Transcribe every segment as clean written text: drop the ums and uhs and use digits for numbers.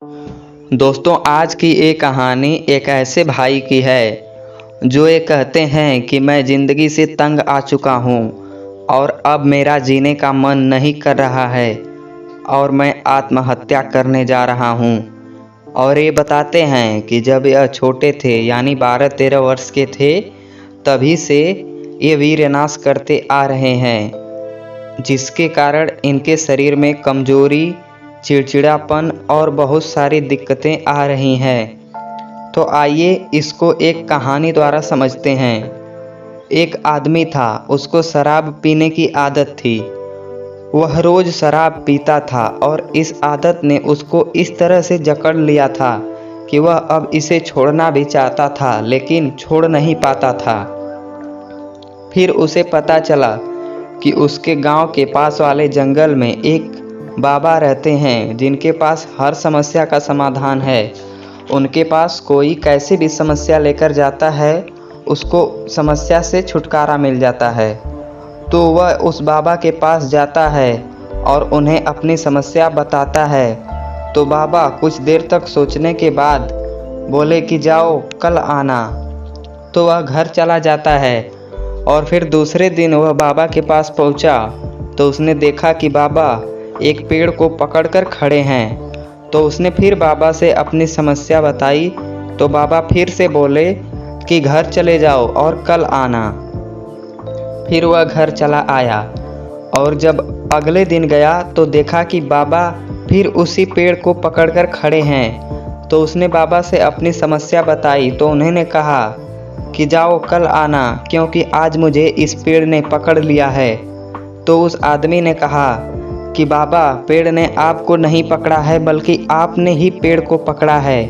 दोस्तों, आज की ये कहानी एक ऐसे भाई की है जो ये कहते हैं कि मैं ज़िंदगी से तंग आ चुका हूँ और अब मेरा जीने का मन नहीं कर रहा है और मैं आत्महत्या करने जा रहा हूँ। और ये बताते हैं कि जब यह छोटे थे यानी 12-13 वर्ष के थे, तभी से ये वीरनाश करते आ रहे हैं, जिसके कारण इनके शरीर में कमजोरी, चिड़चिड़ापन और बहुत सारी दिक्कतें आ रही हैं। तो आइए इसको एक कहानी द्वारा समझते हैं। एक आदमी था, उसको शराब पीने की आदत थी। वह रोज़ शराब पीता था और इस आदत ने उसको इस तरह से जकड़ लिया था कि वह अब इसे छोड़ना भी चाहता था, लेकिन छोड़ नहीं पाता था। फिर उसे पता चला कि उसके गांव के पास वाले जंगल में एक बाबा रहते हैं, जिनके पास हर समस्या का समाधान है। उनके पास कोई कैसी भी समस्या लेकर जाता है, उसको समस्या से छुटकारा मिल जाता है। तो वह उस बाबा के पास जाता है और उन्हें अपनी समस्या बताता है। तो बाबा कुछ देर तक सोचने के बाद बोले कि जाओ, कल आना। तो वह घर चला जाता है और फिर दूसरे दिन वह बाबा के पास पहुंचा तो उसने देखा कि बाबा एक पेड़ को पकड़कर खड़े हैं। तो उसने फिर बाबा से अपनी समस्या बताई। तो बाबा फिर से बोले कि घर चले जाओ और कल आना। फिर वह घर चला आया और जब अगले दिन गया तो देखा कि बाबा फिर उसी पेड़ को पकड़कर खड़े हैं। तो उसने बाबा से अपनी समस्या बताई। तो उन्होंने कहा कि जाओ, कल आना, क्योंकि आज मुझे इस पेड़ ने पकड़ लिया है। तो उस आदमी ने कहा कि बाबा, पेड़ ने आपको नहीं पकड़ा है, बल्कि आपने ही पेड़ को पकड़ा है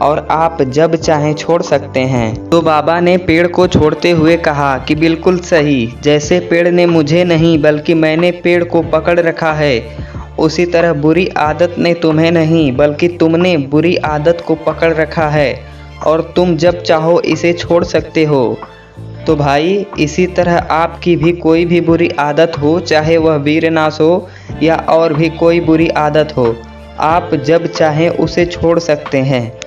और आप जब चाहें छोड़ सकते हैं। तो बाबा ने पेड़ को छोड़ते हुए कहा कि बिल्कुल सही, जैसे पेड़ ने मुझे नहीं बल्कि मैंने पेड़ को पकड़ रखा है, उसी तरह बुरी आदत ने तुम्हें नहीं बल्कि तुमने बुरी आदत को पकड़ रखा है और तुम जब चाहो इसे छोड़ सकते हो। तो भाई, इसी तरह आपकी भी कोई भी बुरी आदत हो, चाहे वह वीरनाश हो या और भी कोई बुरी आदत हो, आप जब चाहें उसे छोड़ सकते हैं।